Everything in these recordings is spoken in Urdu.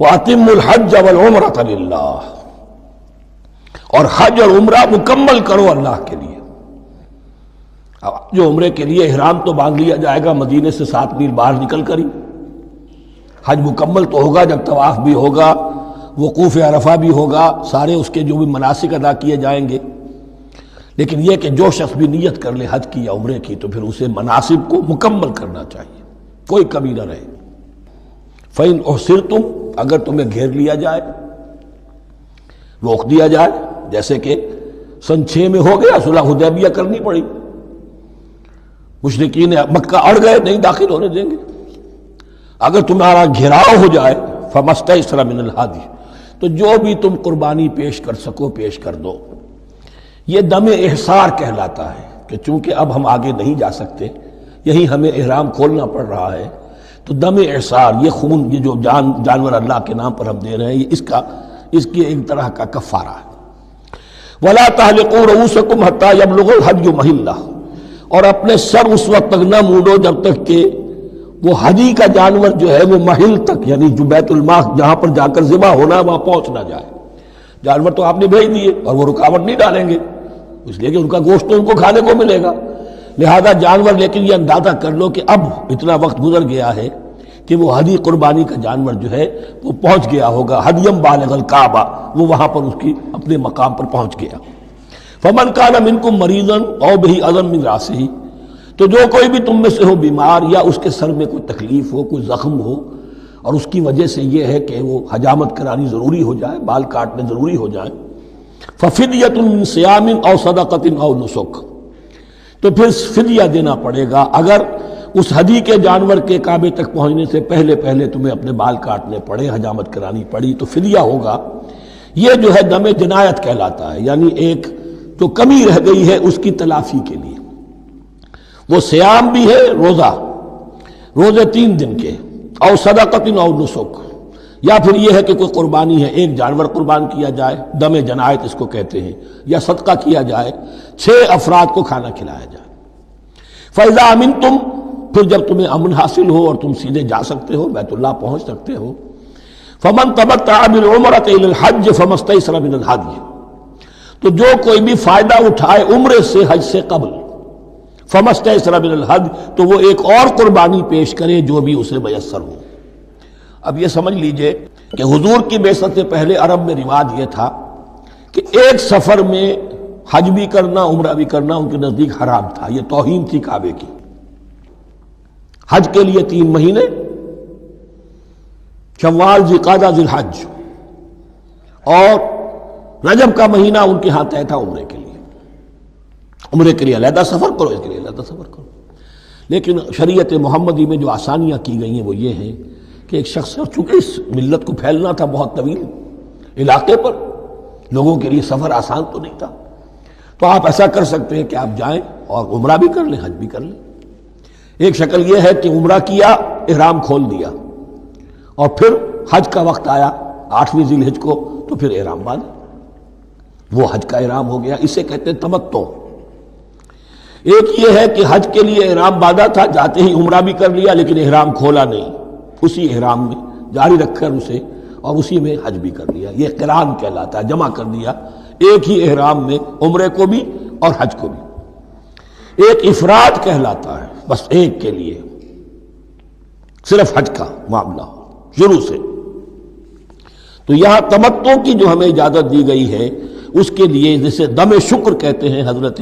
وَأَتِمُّوا الْحَجَّ وَالْعُمْرَةَ لِلَّهِ، اور حج اور عمرہ مکمل کرو اللہ کے لیے۔ اب جو عمرے کے لیے احرام تو باندھ لیا جائے گا مدینے سے 7 میل باہر نکل کر ہی، حج مکمل تو ہوگا جب طواف بھی ہوگا، وقوف عرفہ بھی ہوگا، سارے اس کے جو بھی مناسک ادا کیے جائیں گے، لیکن یہ کہ جو شخص بھی نیت کر لے حج کی یا عمرے کی تو پھر اسے مناسب کو مکمل کرنا چاہیے، کوئی کمی نہ رہے۔ فَإِنْ أُحْصِرْتُمْ، اگر تمہیں گھیر لیا جائے، روک دیا جائے، جیسے کہ سن 6 میں ہو گیا، صلح حدیبیہ کرنی پڑی، مشرکین مکہ اڑ گئے، نہیں داخل ہونے دیں گے۔ اگر تمہارا گھیراؤ ہو جائے فَمَا اسْتَيْسَرَ مِنَ الْهَدْيِ، تو جو بھی تم قربانی پیش کر سکو پیش کر دو۔ یہ دم احصار کہلاتا ہے کہ چونکہ اب ہم آگے نہیں جا سکتے، یہی ہمیں احرام کھولنا پڑ رہا ہے، تو دم احصار، یہ خون، یہ جو جانور اللہ کے نام پر ہم دے رہے ہیں، یہ اس کی ایک طرح کا کفارہ ہے۔ وَلَا تَحْلِقُوا رُؤُوسَكُمْ حَتَّى يَبْلُغَ الْهَدْيُ مَحِلَّهُ، اور اپنے سر اس وقت تک نہ موڑو جب تک کہ وہ ہدی کا جانور جو ہے وہ محل تک، یعنی جو بیت الماء جہاں پر جا کر ذبح ہونا ہے وہاں پہنچ نہ جائے۔ جانور تو آپ نے بھیج دیے اور وہ رکاوٹ نہیں ڈالیں گے، اس لیے کہ ان کا گوشت تو ان کو کھانے کو ملے گا، لہذا جانور، لیکن یہ اندازہ کر لو کہ اب اتنا وقت گزر گیا ہے کہ وہ ہدی قربانی کا جانور جو ہے وہ پہنچ گیا ہوگا، ہدیم بالغ الکعبہ، وہ وہاں پر اس کی اپنے مقام پر پہنچ گیا۔ فمن کان منکم مریضا او بہ اذی من راسہ، تو جو کوئی بھی تم میں سے ہو بیمار یا اس کے سر میں کوئی تکلیف ہو، کوئی زخم ہو، اور اس کی وجہ سے یہ ہے کہ وہ حجامت کرانی ضروری ہو جائے، بال کاٹنے ضروری ہو جائے، ففدیۃ من صیام او صدقۃ او نسک، تو پھر فدیہ دینا پڑے گا۔ اگر اس ہدی کے جانور کے کعبے تک پہنچنے سے پہلے تمہیں اپنے بال کاٹنے پڑے، حجامت کرانی پڑی، تو فدیہ ہوگا۔ یہ جو ہے دم جنایت کہلاتا ہے، یعنی ایک جو کمی رہ گئی ہے اس کی تلافی کے لیے۔ وہ صیام بھی ہے، روزے 3 دن کے، او صدقۃ او نسک، یا پھر یہ ہے کہ کوئی قربانی ہے، ایک جانور قربان کیا جائے، دم جنایت اس کو کہتے ہیں، یا صدقہ کیا جائے، 6 افراد کو کھانا کھلایا جائے۔ فَإِذَا أَمِنْتُمْ، پھر جب تمہیں امن حاصل ہو اور تم سیدھے جا سکتے ہو، بیت اللہ پہنچ سکتے ہو، فَمَنْ تَمَتَّعَ بِالْعُمْرَةِ إِلَى الْحَجِّ فَمَا اسْتَيْسَرَ مِنَ الْهَدْيِ، تو جو کوئی بھی فائدہ اٹھائے عمرے سے حج سے قبل، فَمَا اسْتَيْسَرَ مِنَ الْهَدْيِ، تو وہ ایک اور قربانی پیش کرے جو بھی اسے میسر ہو۔ اب یہ سمجھ لیجئے کہ حضور کی بعثت سے پہلے عرب میں رواج یہ تھا کہ ایک سفر میں حج بھی کرنا، عمرہ بھی کرنا ان کے نزدیک حرام تھا، یہ توہین تھی کعبے کی۔ حج کے لیے 3 مہینے، شوال، ذوالقعدہ، ذوالحج، اور رجب کا مہینہ ان کے ہاں طے تھا عمرے کے لیے۔ عمرے کے لیے علیحدہ سفر کرو، اس کے لیے علیحدہ سفر کرو۔ لیکن شریعت محمدی میں جو آسانیاں کی گئی ہیں وہ یہ ہیں کہ ایک شخص، اور چونکہ اس ملت کو پھیلنا تھا بہت طویل علاقے پر، لوگوں کے لیے سفر آسان تو نہیں تھا، تو آپ ایسا کر سکتے ہیں کہ آپ جائیں اور عمرہ بھی کر لیں، حج بھی کر لیں۔ ایک شکل یہ ہے کہ عمرہ کیا، احرام کھول دیا، اور پھر حج کا وقت آیا 8ویں ذی الحج کو تو پھر احرام باندھا، وہ حج کا احرام ہو گیا، اسے کہتے ہیں تمتع۔ ایک یہ ہے کہ حج کے لیے احرام باندھا تھا، جاتے ہی عمرہ بھی کر لیا لیکن احرام کھولا نہیں، اسی احرام میں جاری رکھ کر اسے، اور اسی میں حج بھی کر لیا، یہ قران کہلاتا ہے، جمع کر دیا ایک ہی احرام میں عمرے کو بھی اور حج کو بھی۔ ایک افراد کہلاتا ہے، بس ایک کے لیے صرف حج کا معاملہ ہو شروع سے۔ تو یہاں تمتع کی جو ہمیں اجازت دی گئی ہے اس کے لیے، جسے دم شکر کہتے ہیں حضرت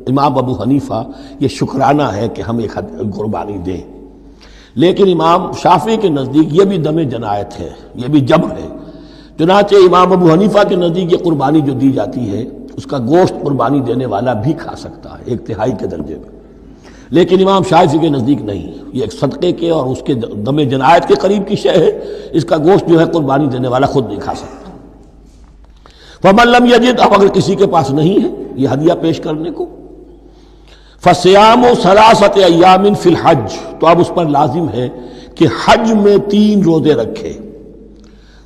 امام ابو حنیفہ، یہ شکرانہ ہے کہ ہم ایک قربانی دیں۔ لیکن امام شافعی کے نزدیک یہ بھی دم جنایت ہے، یہ بھی جبر ہے، چنانچہ امام ابو حنیفہ کے نزدیک یہ قربانی جو دی جاتی ہے اس کا گوشت قربانی دینے والا بھی کھا سکتا ہے 1/3 کے درجے میں، لیکن امام شافعی کے نزدیک نہیں، یہ ایک صدقے کے اور اس کے دم جنایت کے قریب کی شے ہے، اس کا گوشت جو ہے قربانی دینے والا خود نہیں کھا سکتا۔ فَمَن لَّمْ يَجِدْ، اب اگر کسی کے پاس نہیں ہے یہ ہدیہ پیش کرنے کو، فَصِيَامُ 3 أَيَّامٍ فِي الْحَجِّ، تو اب اس پر لازم ہے کہ حج میں 3 روزے رکھے،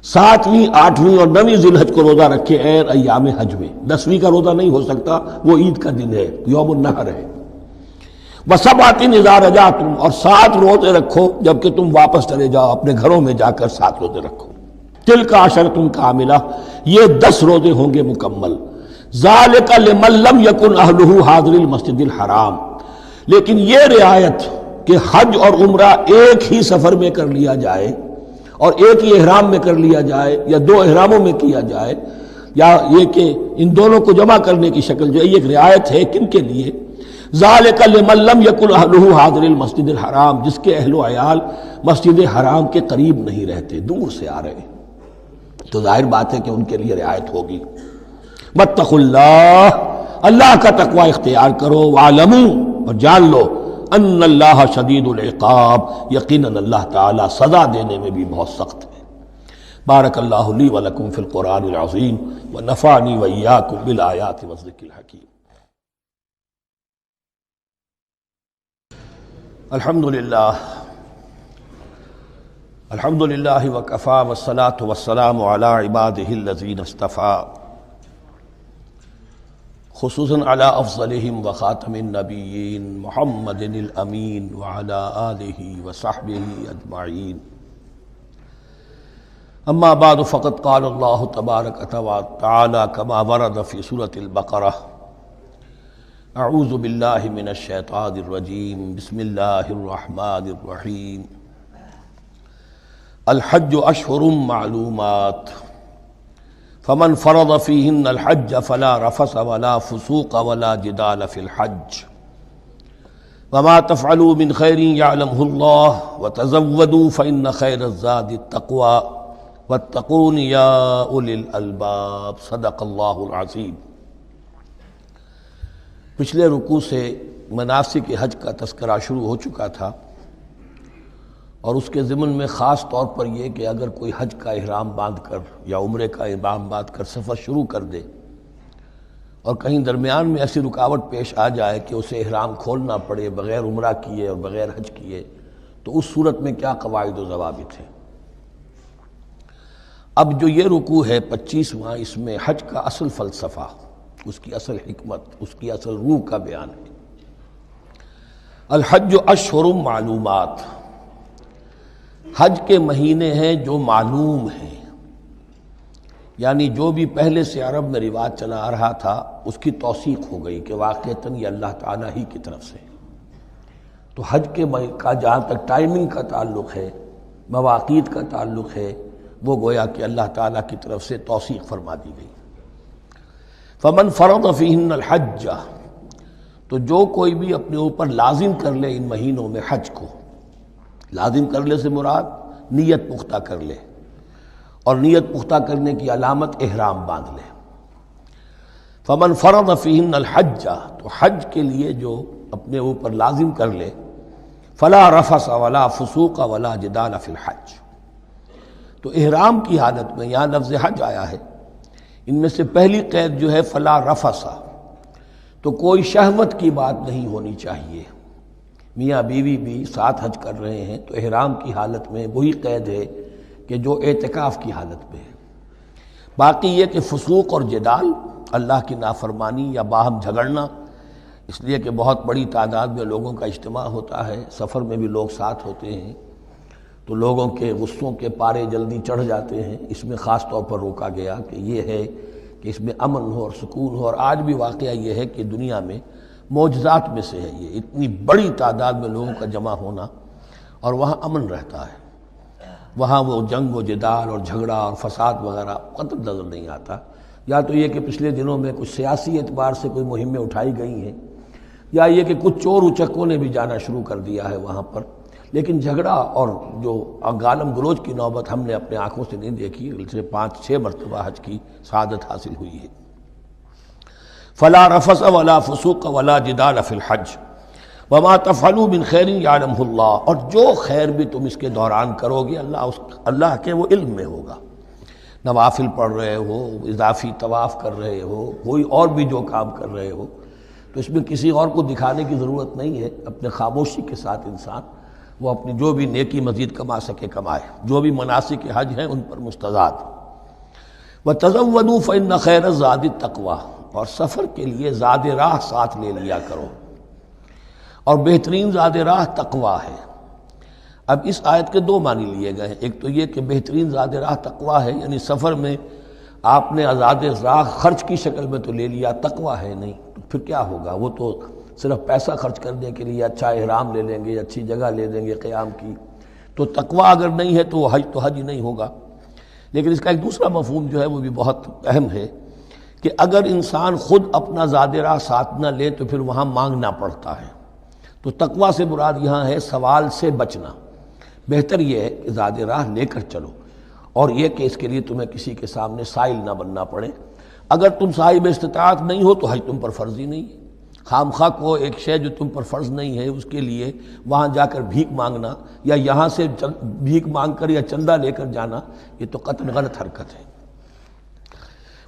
7ویں، 8ویں اور 9ویں ذی الحج کو روزہ رکھے، غیر ایام حج میں۔ 10ویں کا روزہ نہیں ہو سکتا، وہ عید کا دن ہے، یوم النحر ہے۔ وَسَبْعَةٍ إِذَا رَجَعْتُمْ، اور 7 روزے رکھو جب کہ تم واپس چلے جاؤ اپنے گھروں میں جا کر 7 روزے رکھو۔ تلک عشرۃ کاملہ، یہ 10 روزے ہوں گے مکمل. ذالک لمن لم یکن اہلہ حاضر المسجد الحرام، لیکن یہ رعایت کہ حج اور عمرہ ایک ہی سفر میں کر لیا جائے اور ایک ہی احرام میں کر لیا جائے یا 2 احراموں میں کیا جائے، یا یہ کہ ان دونوں کو جمع کرنے کی شکل جو ہے، یہ ایک رعایت ہے کن کے لیے؟ ذالک لمن لم یکن اہلہ حاضر المسجد الحرام، جس کے اہل و عیال مسجد حرام کے قریب نہیں رہتے، دور سے آ رہے ہیں، تو ظاہر بات ہے کہ ان کے لیے رعایت ہوگی. واتقوا اللہ، اللہ کا تقوی اختیار کرو. وعلموا، اور جان لو، ان اللہ شدید العقاب، یقیناً اللہ تعالی سزا دینے میں بھی بہت سخت ہے. بارک اللہ لی ولکم فی القرآن العظیم ونفعنی وإیاکم بالآیات والذکر الحکیم. الحمدللہ وکفی والصلاة والسلام علی عبادہ الذین اصطفیٰ، خصوصاً علی افضلہم وخاتم النبیین محمد الامین وعلی آلہ وصحبہ اجمعین. اما بعد فقد قال اللہ تبارک وتعالی کما ورد فی سورۃ البقرہ: اعوذ باللہ من الشیطان الرجیم، بسم اللہ الرحمن الرحیم. الحج اشہر معلومات، فمن فرض فیہن الحج فلا رفث ولا فسوق ولا جدال فی الحج، وما تفعلوا من خیر یعلمہ اللہ، وتزودوا فإن خیر الزاد التقوی واتقون یا اولی الالباب. صدق اللہ العظیم. پچھلے رکوع سے مناسک حج کا تذکرہ شروع ہو چکا تھا، اور اس کے ضمن میں خاص طور پر یہ کہ اگر کوئی حج کا احرام باندھ کر یا عمرے کا احرام باندھ کر سفر شروع کر دے اور کہیں درمیان میں ایسی رکاوٹ پیش آ جائے کہ اسے احرام کھولنا پڑے بغیر عمرہ کیے اور بغیر حج کیے، تو اس صورت میں کیا قواعد و ضوابط ہیں. اب جو یہ رکوع ہے 25واں، اس میں حج کا اصل فلسفہ، اس کی اصل حکمت، اس کی اصل روح کا بیان ہے. الحج اشہر معلومات، حج کے مہینے ہیں جو معلوم ہیں، یعنی جو بھی پہلے سے عرب میں رواج چلا آ رہا تھا اس کی توثیق ہو گئی کہ واقعتاً یہ اللہ تعالیٰ ہی کی طرف سے. تو حج کے کا جہاں تک ٹائمنگ کا تعلق ہے، مواقیت کا تعلق ہے، وہ گویا کہ اللہ تعالیٰ کی طرف سے توثیق فرما دی گئی. فمن فرض فیہن الحج، تو جو کوئی بھی اپنے اوپر لازم کر لے ان مہینوں میں حج کو، لازم کر لے سے مراد نیت پختہ کر لے، اور نیت پختہ کرنے کی علامت احرام باندھ لے. فمن فرض فیہن الحج، تو حج کے لیے جو اپنے اوپر لازم کر لے، فلا رفث ولا فسوق ولا جدال فی الحج. تو احرام کی حالت میں یہاں لفظ حج آیا ہے، ان میں سے پہلی قید جو ہے فلا رفث، تو کوئی شہوت کی بات نہیں ہونی چاہیے. میاں بیوی بھی ساتھ حج کر رہے ہیں تو احرام کی حالت میں وہی قید ہے کہ جو اعتکاف کی حالت میں ہے. باقی یہ کہ فسوق اور جدال، اللہ کی نافرمانی یا باہم جھگڑنا، اس لیے کہ بہت بڑی تعداد میں لوگوں کا اجتماع ہوتا ہے، سفر میں بھی لوگ ساتھ ہوتے ہیں، تو لوگوں کے غصوں کے پارے جلدی چڑھ جاتے ہیں. اس میں خاص طور پر روکا گیا کہ یہ ہے کہ اس میں امن ہو اور سکون ہو. اور آج بھی واقعہ یہ ہے کہ دنیا میں معجزات میں سے ہے یہ، اتنی بڑی تعداد میں لوگوں کا جمع ہونا، اور وہاں امن رہتا ہے، وہاں وہ جنگ و جدال اور جھگڑا اور فساد وغیرہ قطع نظر نہیں آتا. یا تو یہ کہ پچھلے دنوں میں کچھ سیاسی اعتبار سے کوئی مہمیں اٹھائی گئی ہیں، یا یہ کہ کچھ چور اچکوں نے بھی جانا شروع کر دیا ہے وہاں پر، لیکن جھگڑا اور جو گالم گلوچ کی نوبت ہم نے اپنے آنکھوں سے نہیں دیکھی. 5-6 مرتبہ حج کی سعادت حاصل ہوئی ہے. فلا رفث ولا فسوق ولا جدال فی الحج وما تفعلوا من خیر یعلمہ اللہ، اور جو خیر بھی تم اس کے دوران کرو گے اللہ کے وہ علم میں ہوگا. نوافل پڑھ رہے ہو، اضافی طواف کر رہے ہو، کوئی اور بھی جو کام کر رہے ہو، تو اس میں کسی اور کو دکھانے کی ضرورت نہیں ہے. اپنے خاموشی کے ساتھ انسان وہ اپنی جو بھی نیکی مزید کما سکے کمائے، جو بھی مناسک حج ہیں ان پر مستزاد. وَتَزَوَّدُوا فَإِنَّ خَيْرَ الزَّادِ التَّقْوَىٰ، اور سفر کے لیے زاد راہ ساتھ لے لیا کرو، اور بہترین زاد راہ تقویٰ ہے. اب اس آیت کے دو معنی لیے گئے ہیں، ایک تو یہ کہ بہترین زاد راہ تقویٰ ہے، یعنی سفر میں آپ نے آزاد راہ خرچ کی شکل میں تو لے لیا، تقویٰ ہے نہیں، تو پھر کیا ہوگا؟ وہ تو صرف پیسہ خرچ کرنے کے لیے اچھا احرام لے لیں گے، اچھی جگہ لے لیں گے قیام کی، تو تقویٰ اگر نہیں ہے تو وہ حج نہیں ہوگا۔ لیکن اس کا ایک دوسرا مفہوم جو ہے وہ بھی بہت اہم ہے کہ اگر انسان خود اپنا زاد راہ ساتھ نہ لے تو پھر وہاں مانگنا پڑتا ہے، تو تقویٰ سے مراد یہاں ہے سوال سے بچنا۔ بہتر یہ ہے کہ زاد راہ لے کر چلو، اور یہ کہ اس کے لیے تمہیں کسی کے سامنے سائل نہ بننا پڑے۔ اگر تم صاحب استطاعت نہیں ہو تو حج تم پر فرض ہی نہیں ہے۔ خام خواہ کو ایک شے جو تم پر فرض نہیں ہے اس کے لیے وہاں جا کر بھیک مانگنا یا یہاں سے بھیک مانگ کر یا چندہ لے کر جانا، یہ تو قطعاً غلط حرکت ہے۔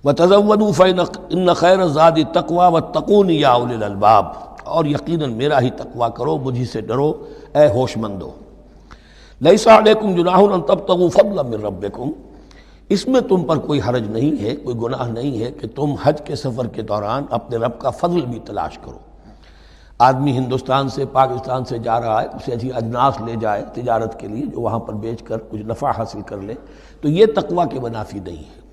وَتَزَوَّدُوا فَإِنَّ خَيْرَ الزَّادِ التَّقْوَىٰ وَاتَّقُونِ يَا أُولِي الْأَلْبَابِ، اور یقیناً میرا ہی تقویٰ کرو، مجھی سے ڈرو اے ہوش مندو۔ لَيْسَ عَلَيْكُمْ جُنَاحٌ أَن تَبْتَغُوا فَضْلًا مِّن رَّبِّكُمْ، اس میں تم پر کوئی حرج نہیں ہے، کوئی گناہ نہیں ہے کہ تم حج کے سفر کے دوران اپنے رب کا فضل بھی تلاش کرو۔ آدمی ہندوستان سے پاکستان سے جا رہا ہے، اسے اچھی اجناس لے جائے تجارت کے لیے، جو وہاں پر بیچ کر کچھ نفع حاصل کر لے، تو یہ تقویٰ کے منافی نہیں ہے۔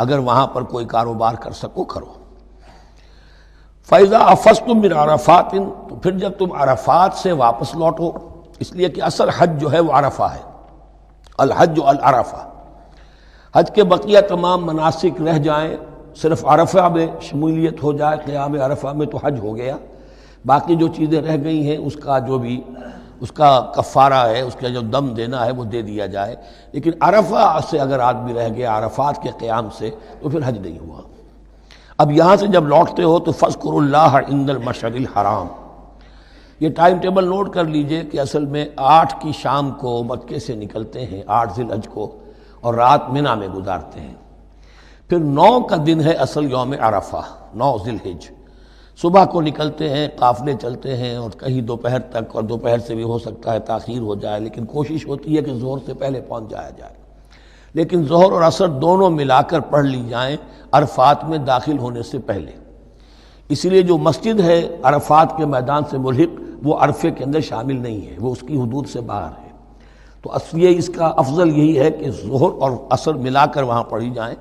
اگر وہاں پر کوئی کاروبار کر سکو کرو۔ فَإِذَا أَفَضْتُم مِّنْ عَرَفَاتٍ، تو پھر جب تم عرفات سے واپس لوٹو، اس لیے کہ اصل حج جو ہے وہ عرفہ ہے، الحج العرفہ۔ حج کے بقیہ تمام مناسک رہ جائیں، صرف عرفہ میں شمولیت ہو جائے، قیام عرفہ میں تو حج ہو گیا، باقی جو چیزیں رہ گئی ہیں اس کا جو بھی اس کا کفارہ ہے، اس کا جو دم دینا ہے وہ دے دیا جائے۔ لیکن عرفہ سے اگر آدمی رہ گیا عرفات کے قیام سے تو پھر حج نہیں ہوا۔ اب یہاں سے جب لوٹتے ہو تو فاذکروا اللہ عند المشعر الحرام، یہ ٹائم ٹیبل نوٹ کر لیجئے کہ اصل میں 8 کی شام کو مکے سے نکلتے ہیں 8 ذی الحج کو، اور رات منی میں گزارتے ہیں۔ پھر 9 کا دن ہے اصل یوم عرفہ، 9 ذی الحج، صبح کو نکلتے ہیں، قافلے چلتے ہیں، اور کہیں دوپہر تک، اور دوپہر سے بھی ہو سکتا ہے تاخیر ہو جائے، لیکن کوشش ہوتی ہے کہ ظہر سے پہلے پہنچ جایا جائے، لیکن ظہر اور عصر دونوں ملا کر پڑھ لی جائیں عرفات میں داخل ہونے سے پہلے۔ اس لیے جو مسجد ہے عرفات کے میدان سے ملحق وہ عرفے کے اندر شامل نہیں ہے، وہ اس کی حدود سے باہر ہے، تو اصلی اس کا افضل یہی ہے کہ ظہر اور عصر ملا کر وہاں پڑھی جائیں،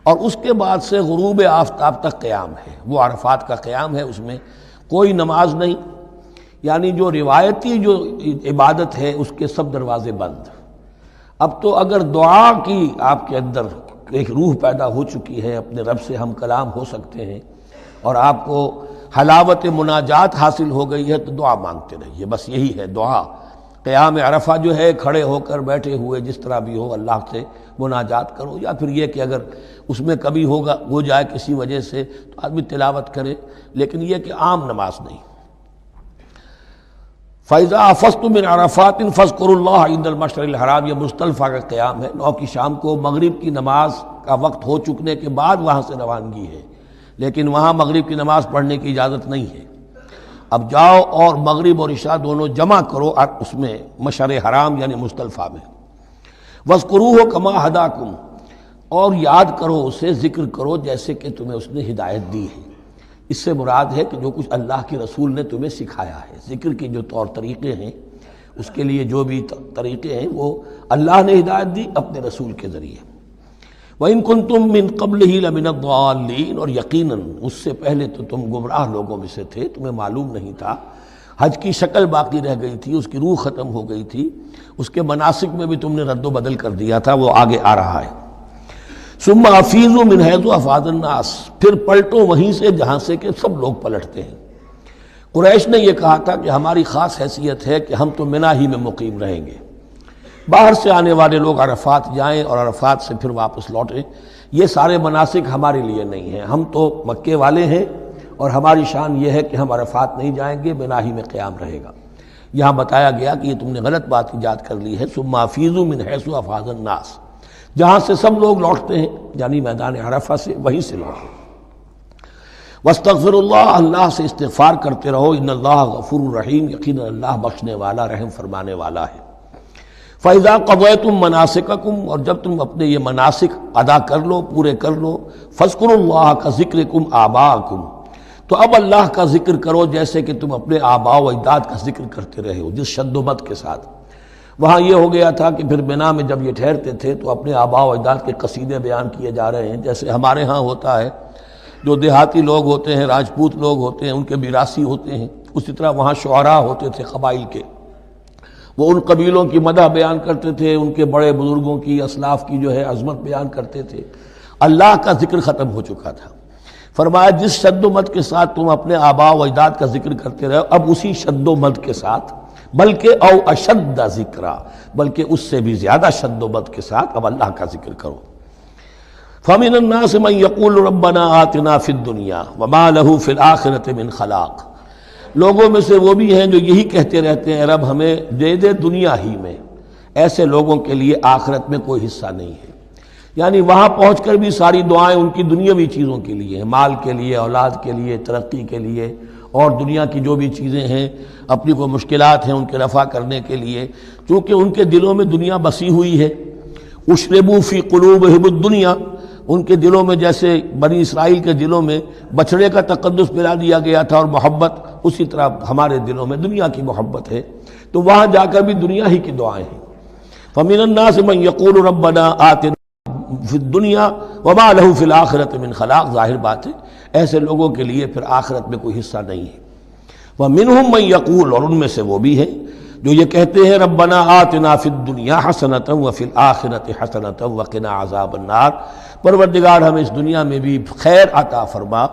اور اس کے بعد سے غروب آفتاب تک قیام ہے، وہ عرفات کا قیام ہے، اس میں کوئی نماز نہیں، یعنی جو روایتی جو عبادت ہے اس کے سب دروازے بند۔ اب تو اگر دعا کی آپ کے اندر ایک روح پیدا ہو چکی ہے، اپنے رب سے ہم کلام ہو سکتے ہیں، اور آپ کو حلاوت مناجات حاصل ہو گئی ہے، تو دعا مانگتے رہیے، بس یہی ہے دعا۔ قیام عرفہ جو ہے کھڑے ہو کر بیٹھے ہوئے جس طرح بھی ہو اللہ سے مناجات کرو، یا پھر یہ کہ اگر اس میں کبھی ہو جائے کسی وجہ سے تو آدمی تلاوت کرے، لیکن یہ کہ عام نماز نہیں۔ فَإِذَا أَفَضْتُم مِّنْ عَرَفَاتٍ فاذكروا اللَّهَ عند المشعر الحرام، یہ مزدلفہ کا قیام ہے، 9 کی شام کو مغرب کی نماز کا وقت ہو چکنے کے بعد وہاں سے روانگی ہے، لیکن وہاں مغرب کی نماز پڑھنے کی اجازت نہیں ہے۔ اب جاؤ اور مغرب اور عشاء دونوں جمع کرو اس میں مشعر حرام یعنی مزدلفہ میں۔ وَاذْكُرُوهُ كَمَا هَدَاكُمْ، اور یاد کرو اسے، ذکر کرو جیسے کہ تمہیں اس نے ہدایت دی ہے۔ اس سے مراد ہے کہ جو کچھ اللہ کے رسول نے تمہیں سکھایا ہے، ذکر کے جو طور طریقے ہیں، اس کے لیے جو بھی طریقے ہیں وہ اللہ نے ہدایت دی اپنے رسول کے ذریعے۔ وَإِن كُنتُم مِّن قَبْلِهِ لَمِنَ الضَّالِّينَ، اور یقیناً اس سے پہلے تو تم گمراہ لوگوں میں سے تھے، تمہیں معلوم نہیں تھا، حج کی شکل باقی رہ گئی تھی، اس کی روح ختم ہو گئی تھی، اس کے مناسک میں بھی تم نے رد و بدل کر دیا تھا، وہ آگے آ رہا ہے۔ ثم افیضوا من حیث افاض الناس، پھر پلٹو وہیں سے جہاں سے کہ سب لوگ پلٹتے ہیں۔ قریش نے یہ کہا تھا کہ ہماری خاص حیثیت ہے کہ ہم تو منی ہی میں مقیم رہیں گے، باہر سے آنے والے لوگ عرفات جائیں اور عرفات سے پھر واپس لوٹیں، یہ سارے مناسک ہمارے لیے نہیں ہیں، ہم تو مکے والے ہیں اور ہماری شان یہ ہے کہ ہم عرفات نہیں جائیں گے، منی ہی میں قیام رہے گا۔ یہاں بتایا گیا کہ یہ تم نے غلط بات ایجاد کر لی ہے، ثم افیضوا من حیث افاض الناس، جہاں سے سب لوگ لوٹتے ہیں یعنی میدان عرفہ سے، وہیں سے لوٹیں۔ واستغفر اللہ، اللہ سے استغفار کرتے رہو، ان اللہ غفور رحیم، یقینا اللہ بخشنے والا رحم فرمانے والا ہے۔ فَإِذَا قَضَيْتُم مَّنَاسِكَكُمْ، اور جب تم اپنے یہ مناسک ادا کر لو، پورے کر لو، فاذکروا اللہ کذکرکم آباءکم، تو اب اللہ کا ذکر کرو جیسے کہ تم اپنے آباء و اجداد کا ذکر کرتے رہے ہو، جس شد و مد کے ساتھ۔ وہاں یہ ہو گیا تھا کہ پھر مینا میں جب یہ ٹھہرتے تھے تو اپنے آباء و اجداد کے قصیدے بیان کیے جا رہے ہیں، جیسے ہمارے ہاں ہوتا ہے، جو دیہاتی لوگ ہوتے ہیں، راجپوت لوگ ہوتے ہیں، ان کے میراثی ہوتے ہیں، اسی طرح وہاں شعراء ہوتے تھے قبائل کے، وہ ان قبیلوں کی مدح بیان کرتے تھے، ان کے بڑے بزرگوں کی، اسلاف کی جو ہے عظمت بیان کرتے تھے۔ اللہ کا ذکر ختم ہو چکا تھا، فرمایا جس شد و مد کے ساتھ تم اپنے آباء و اجداد کا ذکر کرتے رہے، اب اسی شد و مد کے ساتھ، بلکہ او اشد ذکرا، بلکہ اس سے بھی زیادہ شد و مد کے ساتھ اب اللہ کا ذکر کرو۔ فَمِنَ النَّاسِ مَن يَقُولُ رَبَّنَا آتِنَا فِي الدُّنْيَا وَمَا لَهُ فِي الْآخِرَةِ مِنْ خَلَاقٍ، لوگوں میں سے وہ بھی ہیں جو یہی کہتے رہتے ہیں رب ہمیں دے دے دنیا ہی میں، ایسے لوگوں کے لیے آخرت میں کوئی حصہ نہیں ہے۔ یعنی وہاں پہنچ کر بھی ساری دعائیں ان کی دنیاوی چیزوں کے لیے ہیں، مال کے لیے، اولاد کے لیے، ترقی کے لیے، اور دنیا کی جو بھی چیزیں ہیں، اپنی کوئی مشکلات ہیں ان کے رفع کرنے کے لیے، چونکہ ان کے دلوں میں دنیا بسی ہوئی ہے۔ اشربوا فی قلوبہم الدنیا، ان کے دلوں میں جیسے بنی اسرائیل کے دلوں میں بچڑے کا تقدس ملا دیا گیا تھا اور محبت، اسی طرح ہمارے دلوں میں دنیا کی محبت ہے، تو وہاں جا کر بھی دنیا ہی کی دعائیں ہیں۔ فَمِنَ النَّاسِ مَن يَقُولُ رَبَّنَا آتِنَا فِي الدُّنْيَا وَمَا لَهُ فِي الْآخِرَةِ مِنْ خَلَاقٍ، ظاہر بات ہے ایسے لوگوں کے لیے پھر آخرت میں کوئی حصہ نہیں ہے۔ وَمِنْهُم مَن يَقُولُ، اور ان میں سے وہ بھی ہیں جو یہ کہتے ہیں ربنا آتنا فی الدنیا حسنۃ وفی الآخرۃ حسنۃ وقنا عذاب النار، پروردگار ہمیں اس دنیا میں بھی خیر عطا فرما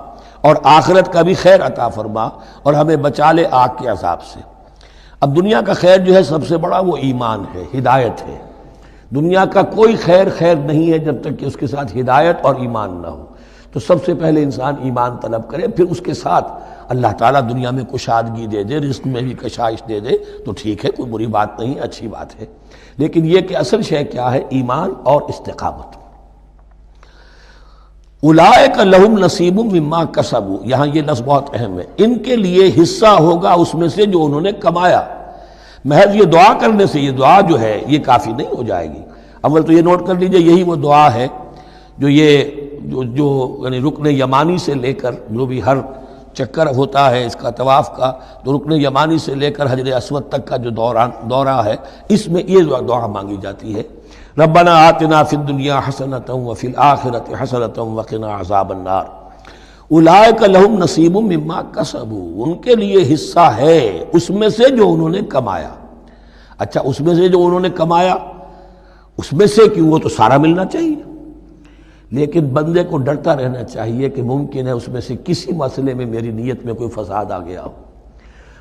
اور آخرت کا بھی خیر عطا فرما اور ہمیں بچا لے آگ کے عذاب سے۔ اب دنیا کا خیر جو ہے سب سے بڑا وہ ایمان ہے، ہدایت ہے۔ دنیا کا کوئی خیر نہیں ہے جب تک کہ اس کے ساتھ ہدایت اور ایمان نہ ہو۔ تو سب سے پہلے انسان ایمان طلب کرے، پھر اس کے ساتھ اللہ تعالیٰ دنیا میں کشادگی دے دے، رزق میں بھی کشائش دے دے تو ٹھیک ہے، کوئی بری بات نہیں، اچھی بات ہے۔ لیکن یہ کہ اصل شے کیا ہے؟ ایمان اور استقامت۔ اولئک لہم نصیب مما کسبوا، یہاں یہ لفظ بہت اہم ہے، ان کے لیے حصہ ہوگا اس میں سے جو انہوں نے کمایا۔ محض یہ دعا کرنے سے یہ دعا جو ہے یہ کافی نہیں ہو جائے گی۔ اول تو یہ نوٹ کر لیجئے یہی وہ دعا ہے جو یعنی رکن یمانی سے لے کر جو بھی ہر چکر ہوتا ہے اس کا طواف کا، تو رکن یمانی سے لے کر حجر اسود تک کا جو دورہ ہے، اس میں یہ دعا مانگی جاتی ہے، ربنا آتنا فی الدنیا حسنۃ وفی الآخرۃ حسنۃ وقنا عذاب النار۔ اولئک لہم نصیب مما کسبوا، ان کے لیے حصہ ہے اس میں سے جو انہوں نے کمایا۔ اچھا، اس میں سے جو انہوں نے کمایا، اس میں سے کہ وہ تو سارا ملنا چاہیے، لیکن بندے کو ڈرتا رہنا چاہیے کہ ممکن ہے اس میں سے کسی مسئلے میں میری نیت میں کوئی فساد آ گیا ہو،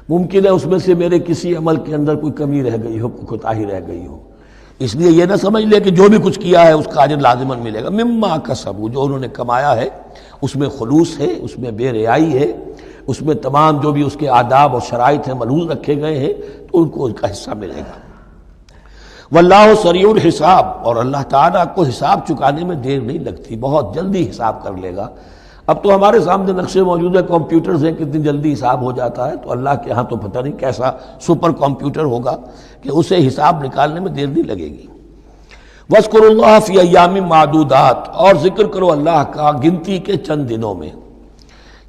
ممکن ہے اس میں سے میرے کسی عمل کے اندر کوئی کمی رہ گئی ہو، کوئی کوتاہی رہ گئی ہو۔ اس لیے یہ نہ سمجھ لے کہ جو بھی کچھ کیا ہے اس کا اجر لازماً ملے گا۔ مما کسبوا، جو انہوں نے کمایا ہے اس میں خلوص ہے، اس میں بے ریائی ہے، اس میں تمام جو بھی اس کے آداب اور شرائط ہیں ملحوظ رکھے گئے ہیں، تو ان کو ان کا حصہ ملے گا۔ واللہ سریع الحساب، اور اللہ تعالیٰ کو حساب چکانے میں دیر نہیں لگتی، بہت جلدی حساب کر لے گا۔ اب تو ہمارے سامنے نقشے موجود ہے، کمپیوٹرز ہیں، کتنی جلدی حساب ہو جاتا ہے، تو اللہ کے ہاں تو پتہ نہیں کیسا سپر کمپیوٹر ہوگا کہ اسے حساب نکالنے میں دیر نہیں لگے گی۔ وَاذْكُرُوا اللَّهَ فِي أَيَّامٍ مَّعْدُودَاتٍ، اور ذکر کرو اللہ کا گنتی کے چند دنوں میں۔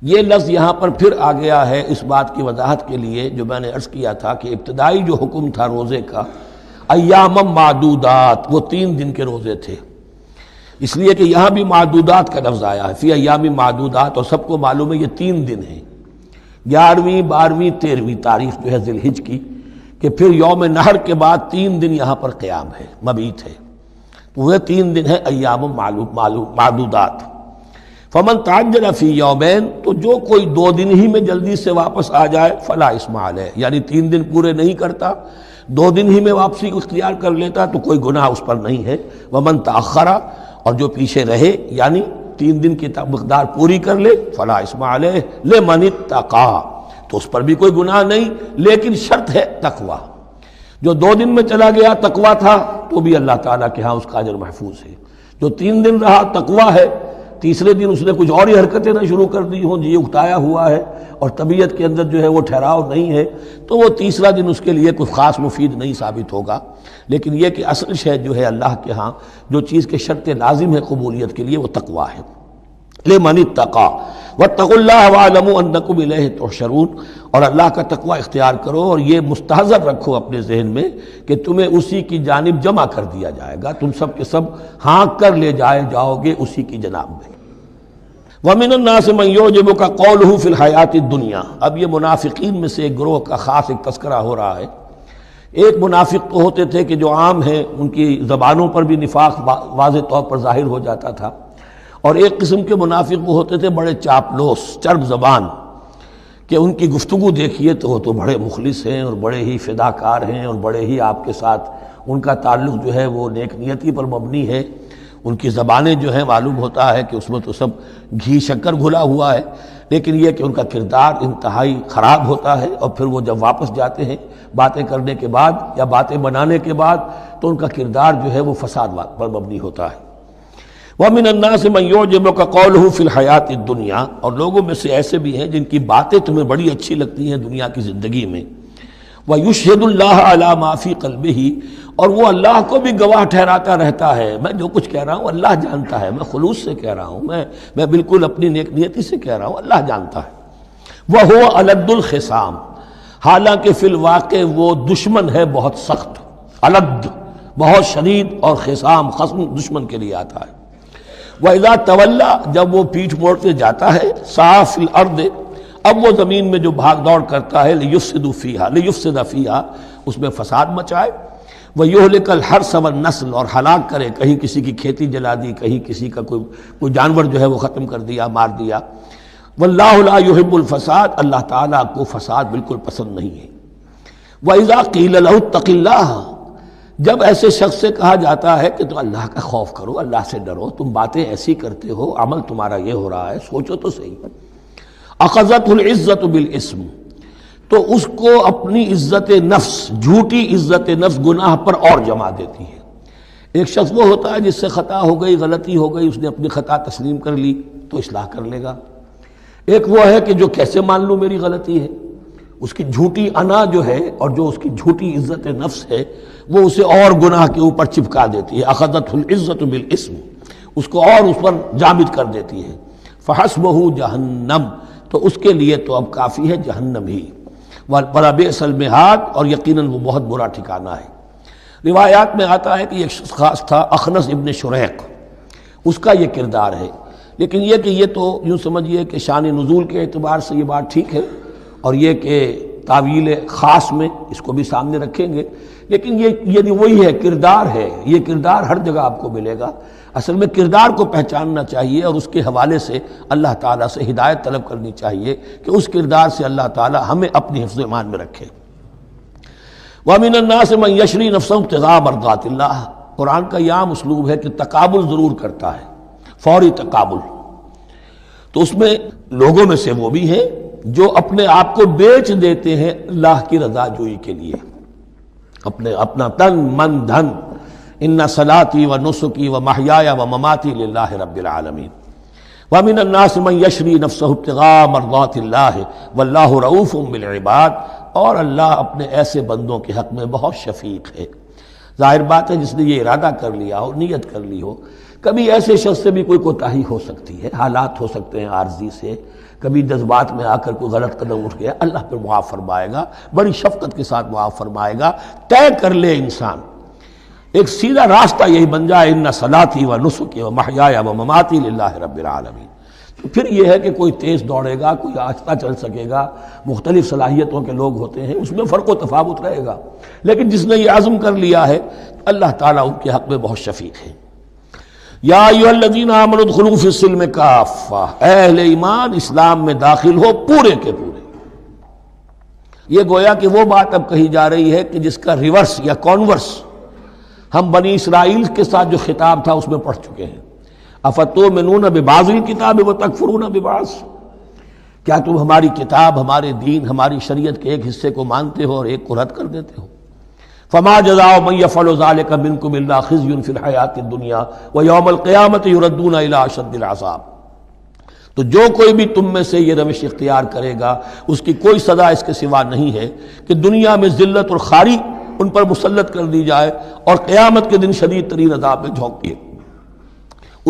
یہ لفظ یہاں پر پھر آ گیا ہے اس بات کی وضاحت کے لیے جو میں نے عرض کیا تھا کہ ابتدائی جو حکم تھا روزے کا، ایام معدودات، وہ 3 دن کے روزے تھے، اس لیے کہ یہاں بھی معدودات کا لفظ آیا ہے، فی ایام معدودات، اور سب کو معلوم ہے یہ 3 دن ہیں، 11ویں 12ویں 13ویں تاریخ جو ہے ذی الحج کی، کہ پھر یوم نحر کے بعد 3 دن یہاں پر قیام ہے، مبیت ہے، تو وہ 3 دن ہے ایام معدودات۔ فمن تعجل فی یومین، تو جو کوئی 2 دن ہی میں جلدی سے واپس آ جائے، فلا اثم علیہ، یعنی 3 دن پورے نہیں کرتا، 2 دن ہی میں واپسی کو اختیار کر لیتا تو کوئی گناہ اس پر نہیں ہے۔ ومن تأخر، اور جو پیچھے رہے یعنی 3 دن کی مقدار پوری کر لے، فلا اثم علیہ لمن اتقی، تو اس پر بھی کوئی گناہ نہیں، لیکن شرط ہے تقوی۔ جو 2 دن میں چلا گیا تقوی تھا تو بھی اللہ تعالیٰ کے ہاں اس کا اجر محفوظ ہے، جو 3 دن رہا تقوی ہے، تیسرے دن اس نے کچھ اور ہی حرکتیں نہ شروع کر دی ہوں، جی اکتایا ہوا ہے اور طبیعت کے اندر جو ہے وہ ٹھہراؤ نہیں ہے، تو وہ تیسرا دن اس کے لیے کوئی خاص مفید نہیں ثابت ہوگا۔ لیکن یہ کہ اصل شے جو ہے اللہ کے ہاں جو چیز کے شرط لازم ہے قبولیت کے لیے وہ تقوی ہے۔ لمن اتقى واتقوا اللہ واعلموا انکم الیہ تحشرون، اور اللہ کا تقوی اختیار کرو اور یہ مستحضر رکھو اپنے ذہن میں کہ تمہیں اسی کی جانب جمع کر دیا جائے گا، تم سب کے سب ہانک کر لے جاؤ گے اسی کی جناب میں۔ وَمِنَ النَّاسِ مَن يُعْجِبُكَ قَوْلُهُ فِي الْحَيَاةِ الدُّنْيَا، اب یہ منافقین میں سے ایک گروہ کا خاص ایک تذکرہ ہو رہا ہے۔ ایک منافق تو ہوتے تھے کہ جو عام ہیں، ان کی زبانوں پر بھی نفاق واضح طور پر ظاہر ہو جاتا تھا، اور ایک قسم کے منافق وہ ہوتے تھے بڑے چاپلوس چرب زبان، کہ ان کی گفتگو دیکھیے تو وہ تو بڑے مخلص ہیں اور بڑے ہی فداکار ہیں اور بڑے ہی آپ کے ساتھ ان کا تعلق جو ہے وہ نیک نیتی پر مبنی ہے، ان کی زبانیں جو ہیں معلوم ہوتا ہے کہ اس میں تو سب گھی شکر گھلا ہوا ہے، لیکن یہ کہ ان کا کردار انتہائی خراب ہوتا ہے، اور پھر وہ جب واپس جاتے ہیں باتیں کرنے کے بعد یا باتیں بنانے کے بعد تو ان کا کردار جو ہے وہ فساد پر مبنی ہوتا ہے۔ وَمِنَ النَّاسِ مَن يُعْجِبُكَ قَوْلُهُ فِي الْحَيَاةِ الدُّنْيَا، اور لوگوں میں سے ایسے بھی ہیں جن کی باتیں تمہیں بڑی اچھی لگتی ہیں دنیا کی زندگی میں، وَيُشْهِدُ اللَّهَ عَلَى مَا فِي قَلْبِهِ، اور وہ اللہ کو بھی گواہ ٹھہراتا رہتا ہے، میں جو کچھ کہہ رہا ہوں اللہ جانتا ہے، میں خلوص سے کہہ رہا ہوں، میں بالکل اپنی نیک نیتی سے کہہ رہا ہوں، اللہ جانتا ہے۔ وَهُوَ أَلَدُّ الْخِصَامِ، حالانکہ فی الواقع وہ دشمن ہے بہت سخت، الد بہت شدید، اور خصام خصم دشمن کے لیے آتا ہے۔ وَإِذَا تَوَلَّى، جب وہ پیٹھ موڑتے جاتا ہے، سعى فِي الْأَرْضِ، اب وہ زمین میں جو بھاگ دوڑ کرتا ہے، لِيُفْسِدَ فِيهَا، اس میں فساد مچائے، وَيُهْلِكَ الْحَرْثَ وَالنَّسْلَ، اور ہلاک کرے، کہیں کسی کی کھیتی جلا دی، کہیں کسی کا کوئی جانور جو ہے وہ ختم کر دیا، مار دیا۔ وَاللَّهُ لَا يُحِبُّ الْفَسَادَ، اللہ تعالیٰ کو فساد بالکل پسند نہیں ہے۔ وَإِذَا قِيلَ لَهُ اتَّقِ اللَّهَ، جب ایسے شخص سے کہا جاتا ہے کہ تو اللہ کا خوف کرو، اللہ سے ڈرو، تم باتیں ایسی کرتے ہو، عمل تمہارا یہ ہو رہا ہے، سوچو تو صحیح۔ اخذت العزت بالاسم، تو اس کو اپنی عزت نفس، جھوٹی عزت نفس گناہ پر اور جما دیتی ہے۔ ایک شخص وہ ہوتا ہے جس سے خطا ہو گئی، غلطی ہو گئی، اس نے اپنی خطا تسلیم کر لی تو اصلاح کر لے گا۔ ایک وہ ہے کہ جو کیسے مان لوں میری غلطی ہے، اس کی جھوٹی انا جو ہے اور جو اس کی جھوٹی عزت نفس ہے وہ اسے اور گناہ کے اوپر چپکا دیتی ہے۔ اخذت العزت بالاسم، اس کو اور اس پر جامد کر دیتی ہے۔ فحسبہ جہنم، تو اس کے لیے تو اب کافی ہے جہنم ہی، وَلَبِئْسَ الْمِہَادُ، اور یقیناً وہ بہت برا ٹھکانہ ہے۔ روایات میں آتا ہے کہ ایک شخص خاص تھا اخنس ابن شریق، اس کا یہ کردار ہے، لیکن یہ کہ یہ تو یوں سمجھیے کہ شان نزول کے اعتبار سے یہ بات ٹھیک ہے، اور یہ کہ تعویل خاص میں اس کو بھی سامنے رکھیں گے، لیکن یہ وہی ہے، کردار ہے، یہ کردار ہر جگہ آپ کو ملے گا۔ اصل میں کردار کو پہچاننا چاہیے اور اس کے حوالے سے اللہ تعالیٰ سے ہدایت طلب کرنی چاہیے کہ اس کردار سے اللہ تعالیٰ ہمیں اپنی حفظ ایمان میں رکھے۔ وَمِنَ النَّاسِ مَن يَشْرِي نَفْسَهُ ابْتِغَاءَ مَرْضَاتِ اللَّهِ، قرآن کا یہ عام اسلوب ہے کہ تقابل ضرور کرتا ہے، فوری تقابل، تو اس میں لوگوں میں سے وہ بھی ہیں جو اپنے آپ کو بیچ دیتے ہیں اللہ کی رضا جوئی کے لیے، اپنا تن من دھن، ان صلاتی و نسکی و محیایا و مماتی للہ رب العالمین۔ ومن الناس من یشری نفسہ ابتغاء مرضات اللہ واللہ رؤوف بالعباد، اور اللہ اپنے ایسے بندوں کے حق میں بہت شفیق ہے۔ ظاہر بات ہے جس نے یہ ارادہ کر لیا ہو، نیت کر لی ہو، کبھی ایسے شخص سے بھی کوئی کوتاہی ہو سکتی ہے، حالات ہو سکتے ہیں عارضی سے، کبھی جذبات میں آ کر کوئی غلط قدم اٹھ گیا، اللہ پہ معاف فرمائے گا، بڑی شفقت کے ساتھ معاف فرمائے گا۔ طے کر لے انسان، ایک سیدھا راستہ یہی بن جائے، ان صلاتی و نسکی و محیایا و مماتی للہ رب العالمین، تو پھر یہ ہے کہ کوئی تیز دوڑے گا، کوئی آہستہ چل سکے گا، مختلف صلاحیتوں کے لوگ ہوتے ہیں، اس میں فرق و تفاوت رہے گا، لیکن جس نے یہ عزم کر لیا ہے اللہ تعالیٰ ان کے حق میں بہت شفیق ہے۔ یا ایھا الذین آمنوا ادخلوا فی السلم کافہ، اے اہل ایمان اسلام میں داخل ہو پورے کے پورے۔ یہ گویا کہ وہ بات اب کہی جا رہی ہے کہ جس کا ریورس یا کانورس ہم بنی اسرائیل کے ساتھ جو خطاب تھا اس میں پڑھ چکے ہیں۔ افتؤمنون ببعض الکتاب وتکفرون ببعض، کیا تم ہماری کتاب، ہمارے دین، ہماری شریعت کے ایک حصے کو مانتے ہو اور ایک کو رد کر دیتے ہو؟ فما جزاء من يفعل ذلك منكم الا خزي في الحياة الدنيا ويوم القيامة يردون الى اشد العذاب، تو جو کوئی بھی تم میں سے یہ روش اختیار کرے گا اس کی کوئی سزا اس کے سوا نہیں ہے کہ دنیا میں ذلت اور خواری ان پر مسلط کر دی جائے اور قیامت کے دن شدید ترین عذاب میں جھونک دیے۔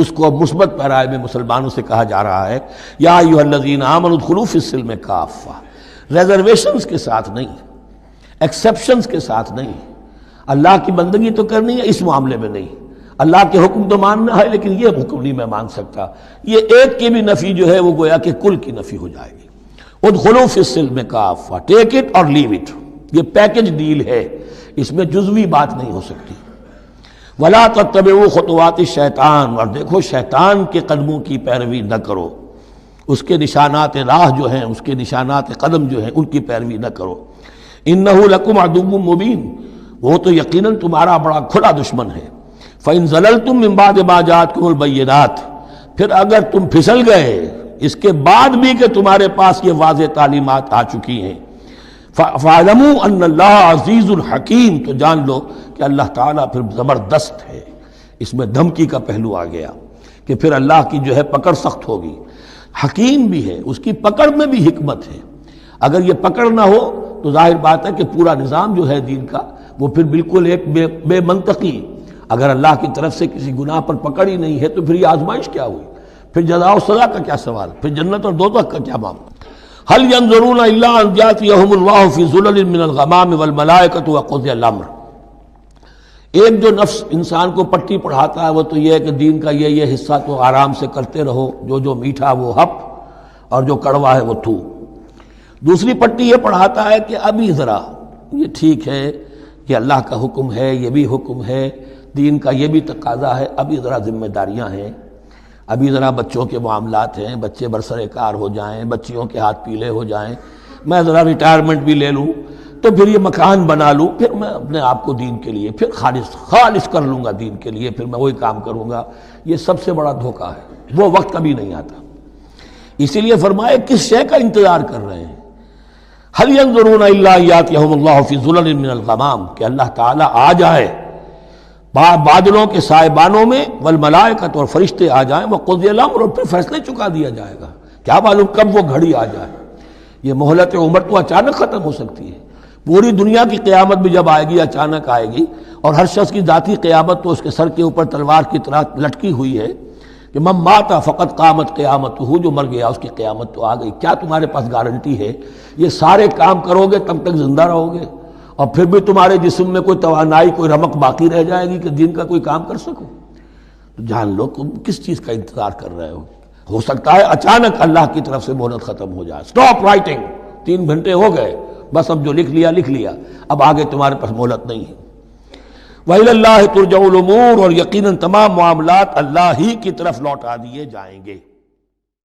اس کو مثبت پیرائے میں مسلمانوں سے کہا جا رہا ہے یا ایھا الذین آمنوا ادخلوا فی السلم کافہ، ریزرویشنز کے ساتھ نہیں، ایکسیپشنز کے ساتھ نہیں۔ اللہ کی بندگی تو کرنی ہے، اس معاملے میں نہیں۔ اللہ کے حکم تو ماننا ہے لیکن یہ حکم نہیں میں مان سکتا، یہ ایک کی بھی نفی جو ہے وہ گویا کہ کل کی نفی ہو جائے گی۔ ادخلوا فی السلم کافہ، ٹیک اٹ اور لیو اٹ، یہ پیکج ڈیل ہے، اس میں جزوی بات نہیں ہو سکتی۔ ولا تتبعوا خطوات الشیطان، اور دیکھو شیطان کے قدموں کی پیروی نہ کرو، اس کے نشانات راہ جو ہیں، اس کے نشانات قدم جو ہیں ان کی پیروی نہ کرو۔ انہ لکم عدو مبین، وہ تو یقیناً تمہارا بڑا کھلا دشمن ہے۔ فإن زللتم من بعد ما جاءتكم البینات، پھر اگر تم پھسل گئے اس کے بعد بھی کہ تمہارے پاس یہ واضح تعلیمات آ چکی ہیں، فَاعْلَمُوا أَنَّ اللَّهَ عَزِيزٌ حَكِيمٌ، تو جان لو کہ اللہ تعالیٰ پھر زبردست ہے۔ اس میں دھمکی کا پہلو آ گیا کہ پھر اللہ کی جو ہے پکڑ سخت ہوگی، حکیم بھی ہے، اس کی پکڑ میں بھی حکمت ہے۔ اگر یہ پکڑ نہ ہو تو ظاہر بات ہے کہ پورا نظام جو ہے دین کا وہ پھر بالکل ایک بے منطقی، اگر اللہ کی طرف سے کسی گناہ پر پکڑ ہی نہیں ہے تو پھر یہ آزمائش کیا ہوئی، پھر جزا و سزا کا کیا سوال، پھر جنت اور دوزخ کا کیا معاملہ۔ هل ينظرون الا ان ياتيهم الله في ظلل من الغمام والملائكة وقضي الامر۔ ایک جو نفس انسان کو پٹی پڑھاتا ہے وہ تو یہ ہے کہ دین کا یہ حصہ تو آرام سے کرتے رہو، جو میٹھا وہ ہپ اور جو کڑوا ہے وہ تھو۔ دوسری پٹی یہ پڑھاتا ہے کہ ابھی ذرا یہ ٹھیک ہے، یہ اللہ کا حکم ہے، یہ بھی حکم ہے، دین کا یہ بھی تقاضا ہے، ابھی ذرا ذمہ داریاں ہیں، ابھی ذرا بچوں کے معاملات ہیں، بچے برسر کار ہو جائیں، بچیوں کے ہاتھ پیلے ہو جائیں، میں ذرا ریٹائرمنٹ بھی لے لوں تو پھر یہ مکان بنا لوں، پھر میں اپنے آپ کو دین کے لیے پھر خالص کر لوں گا، دین کے لیے پھر میں وہی کام کروں گا۔ یہ سب سے بڑا دھوکہ ہے، وہ وقت کبھی نہیں آتا۔ اسی لیے فرمائے کس شے کا انتظار کر رہے ہیں؟ هل ينظرون الا ان ياتيهم الله في ظلل من الغمام، کہ اللہ تعالیٰ آ جائے بادلوں کے سائبانوں میں، والملائکۃ اور فرشتے آ جائیں، وقضی الامر اور پھر فیصلے چکا دیا جائے گا۔ کیا معلوم کب وہ گھڑی آ جائے، یہ مہلت عمر تو اچانک ختم ہو سکتی ہے۔ پوری دنیا کی قیامت بھی جب آئے گی اچانک آئے گی، اور ہر شخص کی ذاتی قیامت تو اس کے سر کے اوپر تلوار کی طرح لٹکی ہوئی ہے کہ من مات فقط قامت قیامتہ، جو مر گیا اس کی قیامت تو آ گئی۔ کیا تمہارے پاس گارنٹی ہے یہ سارے کام کرو گے تب تک زندہ رہو گے اور پھر بھی تمہارے جسم میں کوئی توانائی، کوئی رمق باقی رہ جائے گی کہ دین کا کوئی کام کر سکو؟ تو جان لو تم کس چیز کا انتظار کر رہے ہو سکتا ہے اچانک اللہ کی طرف سے مہلت ختم ہو جائے، سٹاپ رائٹنگ، 3 گھنٹے ہو گئے، بس اب جو لکھ لیا، اب آگے تمہارے پاس مہلت نہیں ہے۔ وَإِلَى اللَّهِ تُرْجَعُ الْأُمُورُ، اور یقیناً تمام معاملات اللہ ہی کی طرف لوٹا دیے جائیں گے۔